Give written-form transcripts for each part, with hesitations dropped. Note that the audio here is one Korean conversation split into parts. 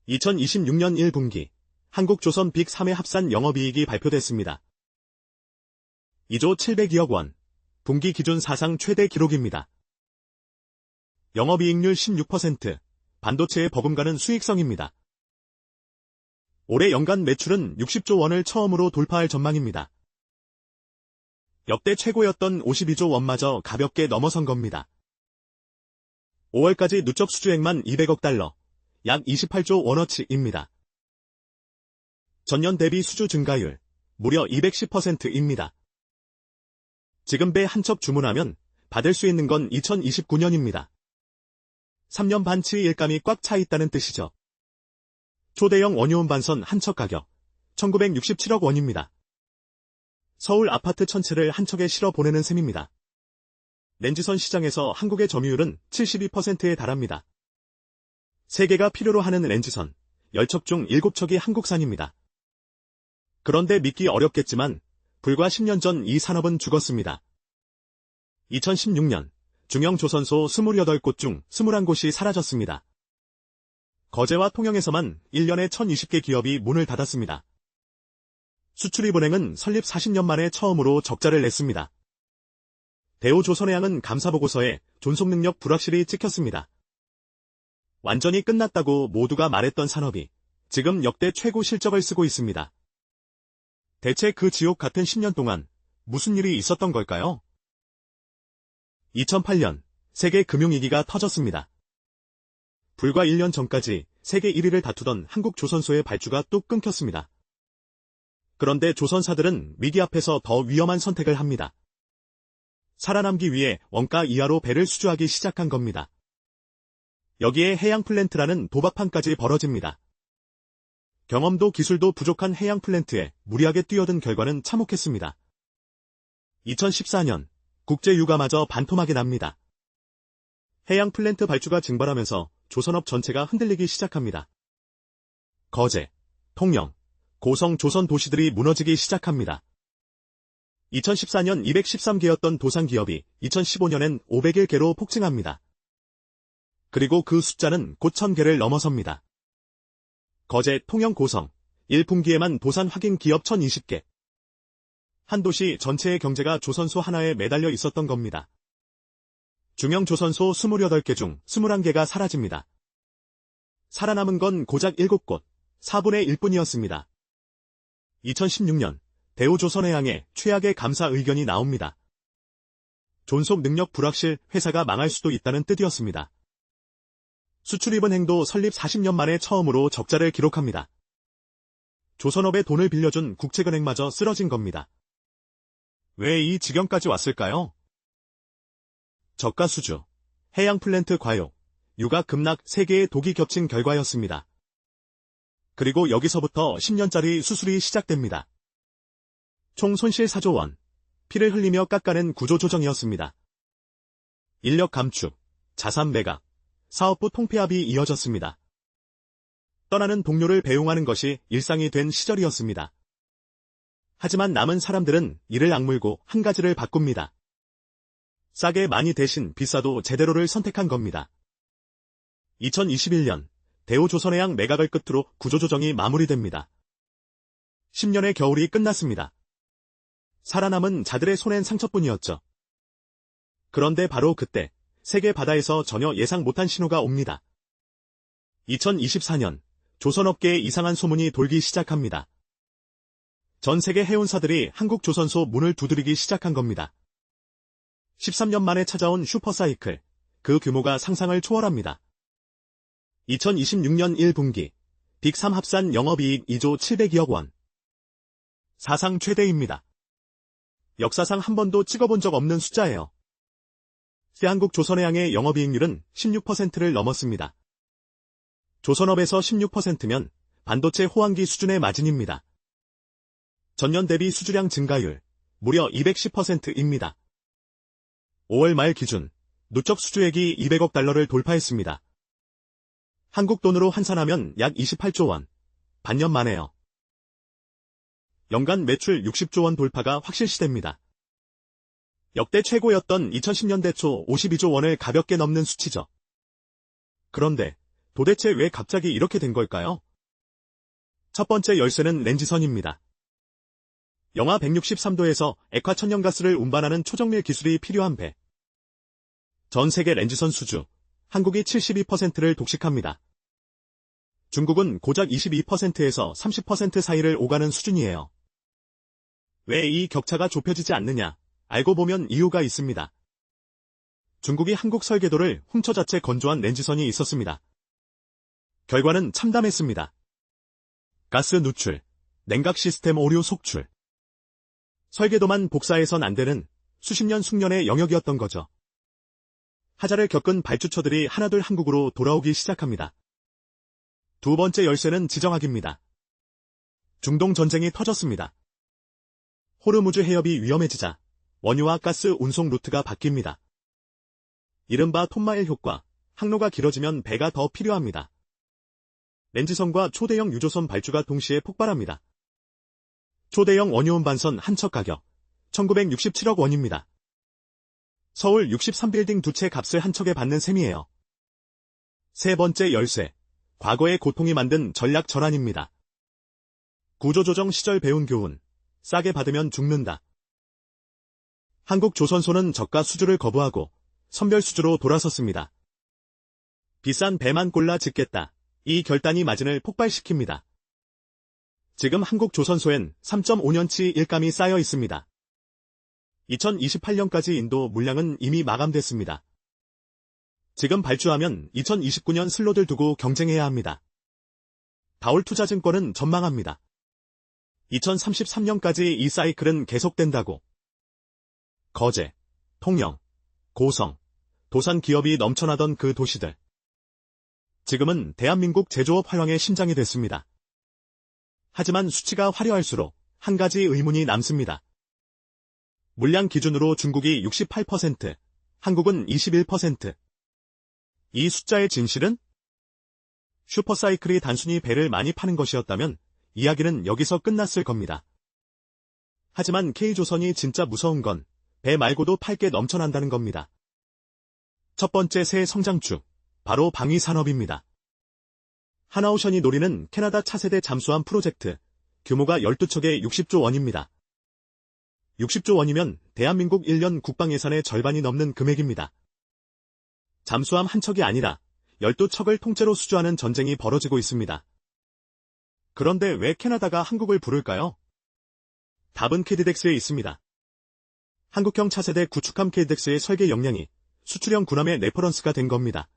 2026년 1분기 한국조선 빅 3의 합산 영업이익이 발표됐습니다. 2조 700억 원, 분기 기준 사상 최대 기록입니다. 영업이익률 16%, 반도체에 버금가는 수익성입니다. 올해 연간 매출은 60조 원을 처음으로 돌파할 전망입니다. 역대 최고였던 52조 원마저 가볍게 넘어선 겁니다. 5월까지 누적 수주액만 200억 달러, 약 28조 원어치입니다. 전년 대비 수주 증가율 무려 210%입니다. 지금 배 한 척 주문하면 받을 수 있는 건 2029년입니다. 3년 반치 일감이 꽉 차 있다는 뜻이죠. 초대형 원유음 반선 한 척 가격 1967억 원입니다. 서울 아파트 1000채를 한 척에 실어 보내는 셈입니다. 렌지선 시장에서 한국의 점유율은 72%에 달합니다. 세계가 필요로 하는 렌지선 10척 중 7척이 한국산입니다. 그런데 믿기 어렵겠지만 불과 10년 전 이 산업은 죽었습니다. 2016년 중형조선소 28곳 중 21곳이 사라졌습니다. 거제와 통영에서만 1년에 1020개 기업이 문을 닫았습니다. 수출입은행은 설립 40년 만에 처음으로 적자를 냈습니다. 대우조선해양은 감사보고서에 존속능력 불확실히 찍혔습니다. 완전히 끝났다고 모두가 말했던 산업이 지금 역대 최고 실적을 쓰고 있습니다. 대체 그 지옥 같은 10년 동안 무슨 일이 있었던 걸까요? 2008년 세계 금융위기가 터졌습니다. 불과 1년 전까지 세계 1위를 다투던 한국조선소의 발주가 뚝 끊겼습니다. 그런데 조선사들은 위기 앞에서 더 위험한 선택을 합니다. 살아남기 위해 원가 이하로 배를 수주하기 시작한 겁니다. 여기에 해양 플랜트라는 도박판까지 벌어집니다. 경험도 기술도 부족한 해양 플랜트에 무리하게 뛰어든 결과는 참혹했습니다. 2014년 국제유가마저 반토막이 납니다. 해양 플랜트 발주가 증발하면서 조선업 전체가 흔들리기 시작합니다. 거제, 통영, 고성 조선 도시들이 무너지기 시작합니다. 2014년 213개였던 도산기업이 2015년엔 501개로 폭증합니다. 그리고 그 숫자는 곧 1000개를 넘어섭니다. 거제, 통영, 고성, 1분기에만 도산 확인 기업 1020개. 한 도시 전체의 경제가 조선소 하나에 매달려 있었던 겁니다. 중형조선소 28개 중 21개가 사라집니다. 살아남은 건 고작 7곳, 4분의 1뿐이었습니다. 2016년 대우조선해양에 최악의 감사 의견이 나옵니다. 존속 능력 불확실, 회사가 망할 수도 있다는 뜻이었습니다. 수출입은행도 설립 40년 만에 처음으로 적자를 기록합니다. 조선업에 돈을 빌려준 국책은행마저 쓰러진 겁니다. 왜 이 지경까지 왔을까요? 저가 수주, 해양 플랜트 과욕, 유가 급락 3개의 독이 겹친 결과였습니다. 그리고 여기서부터 10년짜리 수술이 시작됩니다. 총 손실 4조 원, 피를 흘리며 깎아낸 구조조정이었습니다. 인력 감축, 자산 매각, 사업부 통폐합이 이어졌습니다. 떠나는 동료를 배웅하는 것이 일상이 된 시절이었습니다. 하지만 남은 사람들은 이를 악물고 한 가지를 바꿉니다. 싸게 많이 대신 비싸도 제대로를 선택한 겁니다. 2021년 대우조선해양 매각을 끝으로 구조조정이 마무리됩니다. 10년의 겨울이 끝났습니다. 살아남은 자들의 손엔 상처뿐이었죠. 그런데 바로 그때 세계 바다에서 전혀 예상 못한 신호가 옵니다. 2024년 조선업계에 이상한 소문이 돌기 시작합니다. 전 세계 해운사들이 한국조선소 문을 두드리기 시작한 겁니다. 13년 만에 찾아온 슈퍼사이클, 그 규모가 상상을 초월합니다. 2026년 1분기 빅3 합산 영업이익 2조 700억 원. 사상 최대입니다. 역사상 한 번도 찍어본 적 없는 숫자예요. 한국조선해양의 영업이익률은 16%를 넘었습니다. 조선업에서 16%면 반도체 호황기 수준의 마진입니다. 전년 대비 수주량 증가율 무려 210%입니다. 5월 말 기준 누적 수주액이 200억 달러를 돌파했습니다. 한국 돈으로 환산하면 약 28조 원, 반년 만에요. 연간 매출 60조 원 돌파가 확실시됩니다. 역대 최고였던 2010년대 초 52조 원을 가볍게 넘는 수치죠. 그런데 도대체 왜 갑자기 이렇게 된 걸까요? 첫 번째 열쇠는 렌지선입니다. 영하 163도에서 액화 천연가스를 운반하는 초정밀 기술이 필요한 배. 전 세계 렌지선 수주, 한국이 72%를 독식합니다. 중국은 고작 22%에서 30% 사이를 오가는 수준이에요. 왜 이 격차가 좁혀지지 않느냐? 알고 보면 이유가 있습니다. 중국이 한국 설계도를 훔쳐 자체 건조한 렌지선이 있었습니다. 결과는 참담했습니다. 가스 누출, 냉각 시스템 오류 속출. 설계도만 복사해선 안 되는 수십 년 숙련의 영역이었던 거죠. 하자를 겪은 발주처들이 하나둘 한국으로 돌아오기 시작합니다. 두 번째 열쇠는 지정학입니다. 중동 전쟁이 터졌습니다. 호르무즈 해협이 위험해지자 원유와 가스 운송 루트가 바뀝니다. 이른바 톤마일 효과, 항로가 길어지면 배가 더 필요합니다. 렌지선과 초대형 유조선 발주가 동시에 폭발합니다. 초대형 원유 운반선 한 척 가격 1967억 원입니다. 서울 63빌딩 두 채 값을 한 척에 받는 셈이에요. 세 번째 열쇠, 과거의 고통이 만든 전략 전환입니다. 구조조정 시절 배운 교훈, 싸게 받으면 죽는다. 한국조선소는 저가 수주를 거부하고 선별 수주로 돌아섰습니다. 비싼 배만 골라 짓겠다. 이 결단이 마진을 폭발시킵니다. 지금 한국조선소엔 3.5년치 일감이 쌓여 있습니다. 2028년까지 인도 물량은 이미 마감됐습니다. 지금 발주하면 2029년 슬롯을 두고 경쟁해야 합니다. 다올투자증권은 전망합니다. 2033년까지 이 사이클은 계속된다고. 거제, 통영, 고성, 도산 기업이 넘쳐나던 그 도시들. 지금은 대한민국 제조업 활황의 심장이 됐습니다. 하지만 수치가 화려할수록 한 가지 의문이 남습니다. 물량 기준으로 중국이 68%, 한국은 21%. 이 숫자의 진실은? 슈퍼사이클이 단순히 배를 많이 파는 것이었다면 이야기는 여기서 끝났을 겁니다. 하지만 K조선이 진짜 무서운 건 배 말고도 팔 게 넘쳐난다는 겁니다. 첫 번째 새 성장주, 바로 방위산업입니다. 하나오션이 노리는 캐나다 차세대 잠수함 프로젝트, 규모가 12척에 60조 원입니다. 60조 원이면 대한민국 1년 국방 예산의 절반이 넘는 금액입니다. 잠수함 한 척이 아니라 12척을 통째로 수주하는 전쟁이 벌어지고 있습니다. 그런데 왜 캐나다가 한국을 부를까요? 답은 KDDX에 있습니다. 한국형 차세대 구축함 KDDX의 설계 역량이 수출형 군함의 레퍼런스가 된 겁니다.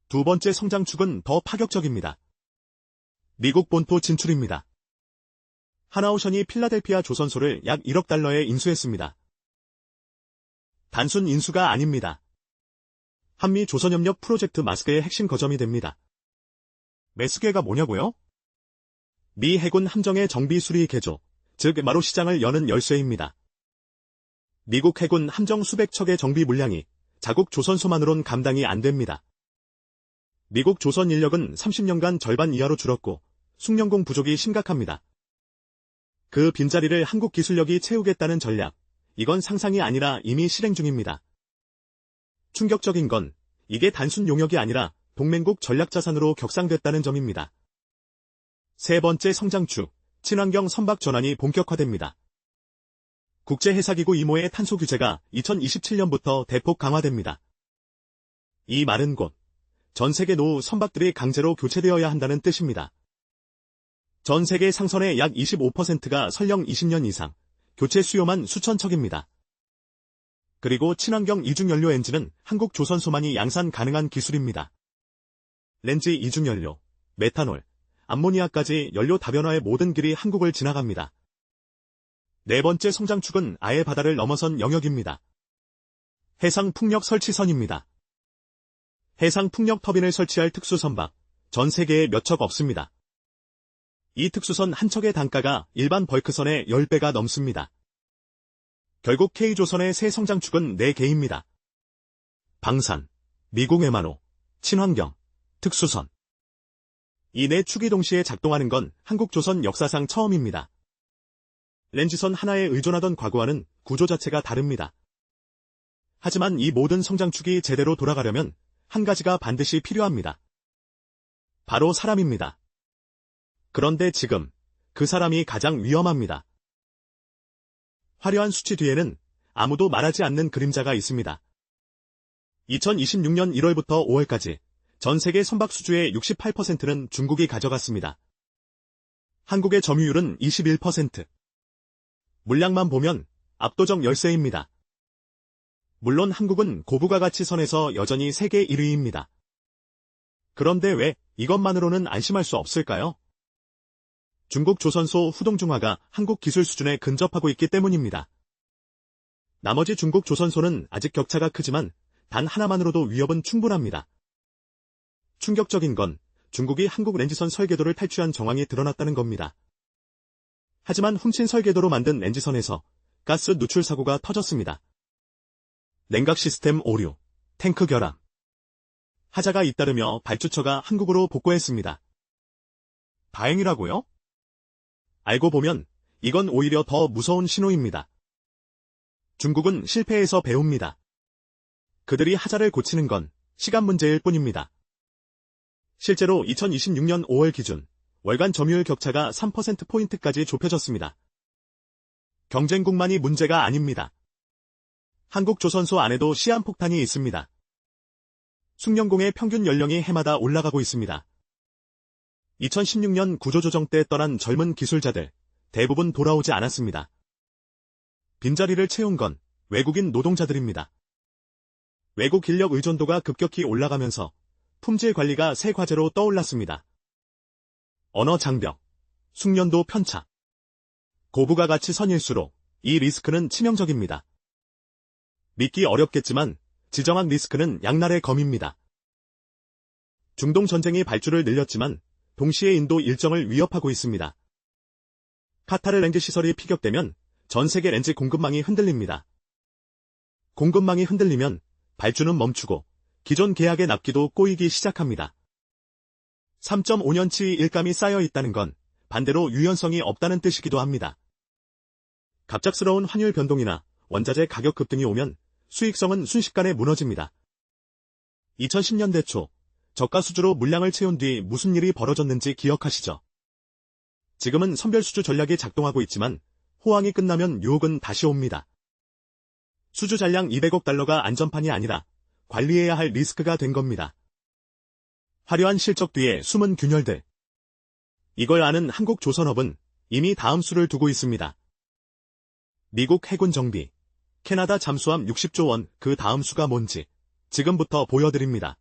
두 번째 성장축은 더 파격적입니다. 미국 본토 진출입니다. 하나오션이 필라델피아 조선소를 약 1억 달러에 인수했습니다. 단순 인수가 아닙니다. 한미 조선협력 프로젝트 마스크의 핵심 거점이 됩니다. 매스계가 뭐냐고요? 미 해군 함정의 정비 수리 개조, 즉 마로 시장을 여는 열쇠입니다. 미국 해군 함정 수백 척의 정비 물량이 자국 조선소만으론 감당이 안 됩니다. 미국 조선 인력은 30년간 절반 이하로 줄었고 숙련공 부족이 심각합니다. 그 빈자리를 한국 기술력이 채우겠다는 전략, 이건 상상이 아니라 이미 실행 중입니다. 충격적인 건 이게 단순 용역이 아니라 동맹국 전략자산으로 격상됐다는 점입니다. 세 번째 성장축, 친환경 선박 전환이 본격화됩니다. 국제해사기구 이모의 탄소 규제가 2027년부터 대폭 강화됩니다. 이 말은 곧 전 세계 노후 선박들이 강제로 교체되어야 한다는 뜻입니다. 전 세계 상선의 약 25%가 설령 20년 이상, 교체 수요만 수천 척입니다. 그리고 친환경 이중연료 엔진은 한국 조선소만이 양산 가능한 기술입니다. 렌즈 이중연료, 메탄올, 암모니아까지 연료 다변화의 모든 길이 한국을 지나갑니다. 네 번째 성장축은 아예 바다를 넘어선 영역입니다. 해상풍력 설치선입니다. 해상풍력 터빈을 설치할 특수선박, 전 세계에 몇 척 없습니다. 이 특수선 한 척의 단가가 일반 벌크선의 10배가 넘습니다. 결국 K조선의 새 성장축은 4개입니다. 방산, 미국 M&O, 친환경, 특수선. 이 네 축이 동시에 작동하는 건 한국조선 역사상 처음입니다. 렌지선 하나에 의존하던 과거와는 구조 자체가 다릅니다. 하지만 이 모든 성장축이 제대로 돌아가려면 한 가지가 반드시 필요합니다. 바로 사람입니다. 그런데 지금 그 사람이 가장 위험합니다. 화려한 수치 뒤에는 아무도 말하지 않는 그림자가 있습니다. 2026년 1월부터 5월까지 전 세계 선박 수주의 68%는 중국이 가져갔습니다. 한국의 점유율은 21%. 물량만 보면 압도적 열세입니다. 물론 한국은 고부가가치선에서 여전히 세계 1위입니다. 그런데 왜 이것만으로는 안심할 수 없을까요? 중국 조선소 후동중화가 한국 기술 수준에 근접하고 있기 때문입니다. 나머지 중국 조선소는 아직 격차가 크지만 단 하나만으로도 위협은 충분합니다. 충격적인 건 중국이 한국 렌지선 설계도를 탈취한 정황이 드러났다는 겁니다. 하지만 훔친 설계도로 만든 렌지선에서 가스 누출 사고가 터졌습니다. 냉각 시스템 오류, 탱크 결함. 하자가 잇따르며 발주처가 한국으로 복구했습니다. 다행이라고요? 알고 보면 이건 오히려 더 무서운 신호입니다. 중국은 실패에서 배웁니다. 그들이 하자를 고치는 건 시간 문제일 뿐입니다. 실제로 2026년 5월 기준 월간 점유율 격차가 3%포인트까지 좁혀졌습니다. 경쟁국만이 문제가 아닙니다. 한국 조선소 안에도 시한폭탄이 있습니다. 숙련공의 평균 연령이 해마다 올라가고 있습니다. 2016년 구조조정 때 떠난 젊은 기술자들 대부분 돌아오지 않았습니다. 빈자리를 채운 건 외국인 노동자들입니다. 외국 인력 의존도가 급격히 올라가면서 품질 관리가 새 과제로 떠올랐습니다. 언어 장벽, 숙련도 편차. 고부가가치 선일수록 이 리스크는 치명적입니다. 믿기 어렵겠지만 지정학 리스크는 양날의 검입니다. 중동 전쟁이 발주를 늘렸지만 동시에 인도 일정을 위협하고 있습니다. 카타르 렌즈 시설이 피격되면 전 세계 렌즈 공급망이 흔들립니다. 공급망이 흔들리면 발주는 멈추고 기존 계약의 납기도 꼬이기 시작합니다. 3.5년치 일감이 쌓여 있다는 건 반대로 유연성이 없다는 뜻이기도 합니다. 갑작스러운 환율 변동이나 원자재 가격 급등이 오면 수익성은 순식간에 무너집니다. 2010년대 초 저가 수주로 물량을 채운 뒤 무슨 일이 벌어졌는지 기억하시죠? 지금은 선별 수주 전략이 작동하고 있지만 호황이 끝나면 유혹은 다시 옵니다. 수주 잔량 200억 달러가 안전판이 아니라 관리해야 할 리스크가 된 겁니다. 화려한 실적 뒤에 숨은 균열들. 이걸 아는 한국 조선업은 이미 다음 수를 두고 있습니다. 미국 해군 정비, 캐나다 잠수함 60조 원, 그 다음 수가 뭔지 지금부터 보여드립니다.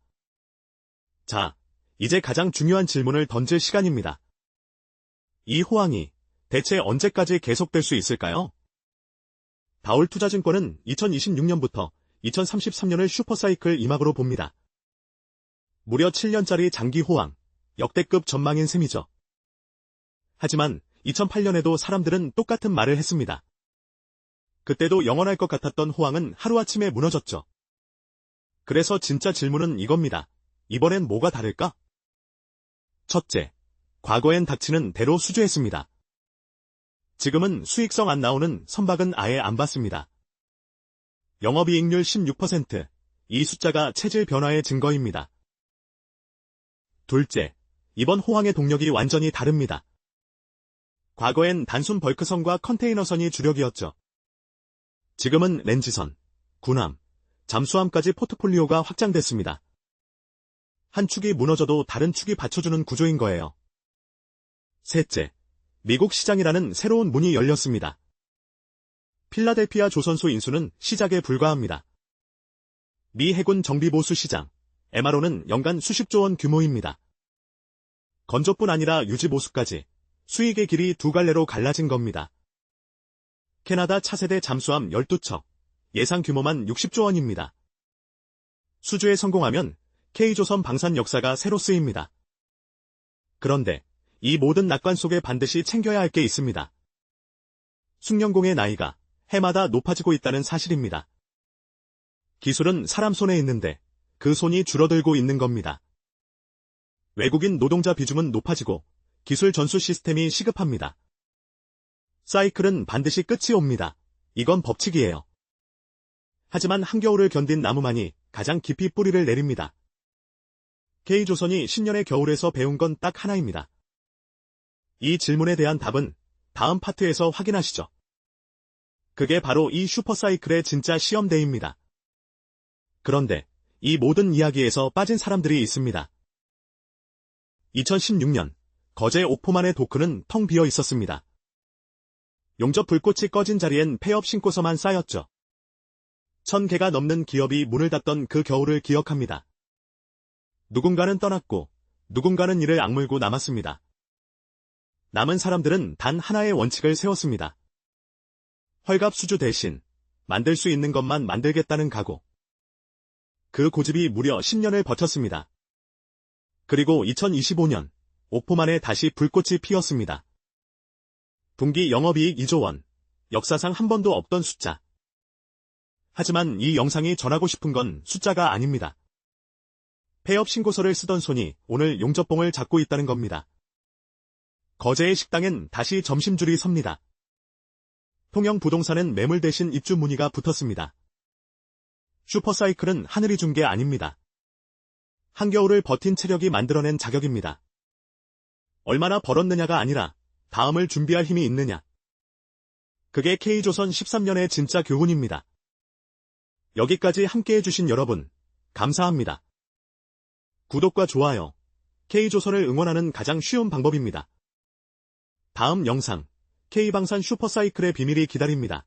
자, 이제 가장 중요한 질문을 던질 시간입니다. 이 호황이 대체 언제까지 계속될 수 있을까요? 다올투자증권은 2026년부터 2033년을 슈퍼사이클 이막으로 봅니다. 무려 7년짜리 장기 호황, 역대급 전망인 셈이죠. 하지만 2008년에도 사람들은 똑같은 말을 했습니다. 그때도 영원할 것 같았던 호황은 하루아침에 무너졌죠. 그래서 진짜 질문은 이겁니다. 이번엔 뭐가 다를까? 첫째, 과거엔 닥치는 대로 수주했습니다. 지금은 수익성 안 나오는 선박은 아예 안 받습니다. 영업이익률 16%, 이 숫자가 체질 변화의 증거입니다. 둘째, 이번 호황의 동력이 완전히 다릅니다. 과거엔 단순 벌크선과 컨테이너선이 주력이었죠. 지금은 렌지선, 군함, 잠수함까지 포트폴리오가 확장됐습니다. 한 축이 무너져도 다른 축이 받쳐주는 구조인 거예요. 셋째, 미국 시장이라는 새로운 문이 열렸습니다. 필라델피아 조선소 인수는 시작에 불과합니다. 미 해군 정비보수 시장, MRO는 연간 수십조 원 규모입니다. 건조뿐 아니라 유지보수까지 수익의 길이 두 갈래로 갈라진 겁니다. 캐나다 차세대 잠수함 12척, 예상 규모만 60조 원입니다. 수주에 성공하면 K조선 방산 역사가 새로 쓰입니다. 그런데 이 모든 낙관 속에 반드시 챙겨야 할 게 있습니다. 숙련공의 나이가 해마다 높아지고 있다는 사실입니다. 기술은 사람 손에 있는데 그 손이 줄어들고 있는 겁니다. 외국인 노동자 비중은 높아지고 기술 전수 시스템이 시급합니다. 사이클은 반드시 끝이 옵니다. 이건 법칙이에요. 하지만 한겨울을 견딘 나무만이 가장 깊이 뿌리를 내립니다. K조선이 10년의 겨울에서 배운 건 딱 하나입니다. 이 질문에 대한 답은 다음 파트에서 확인하시죠. 그게 바로 이 슈퍼사이클의 진짜 시험대입니다. 그런데 이 모든 이야기에서 빠진 사람들이 있습니다. 2016년 거제 옥포만의 도크는 텅 비어 있었습니다. 용접 불꽃이 꺼진 자리엔 폐업 신고서만 쌓였죠. 1000개가 넘는 기업이 문을 닫던 그 겨울을 기억합니다. 누군가는 떠났고 누군가는 이를 악물고 남았습니다. 남은 사람들은 단 하나의 원칙을 세웠습니다. 헐갑 수주 대신 만들 수 있는 것만 만들겠다는 각오. 그 고집이 무려 10년을 버텼습니다. 그리고 2025년 옥포만에 다시 불꽃이 피었습니다. 분기 영업이익 2조 원, 역사상 한 번도 없던 숫자. 하지만 이 영상이 전하고 싶은 건 숫자가 아닙니다. 폐업 신고서를 쓰던 손이 오늘 용접봉을 잡고 있다는 겁니다. 거제의 식당엔 다시 점심줄이 섭니다. 통영 부동산은 매물 대신 입주 문의가 붙었습니다. 슈퍼사이클은 하늘이 준 게 아닙니다. 한겨울을 버틴 체력이 만들어낸 자격입니다. 얼마나 벌었느냐가 아니라 다음을 준비할 힘이 있느냐. 그게 K조선 13년의 진짜 교훈입니다. 여기까지 함께해 주신 여러분, 감사합니다. 구독과 좋아요, K조선을 응원하는 가장 쉬운 방법입니다. 다음 영상, K방산 슈퍼사이클의 비밀이 기다립니다.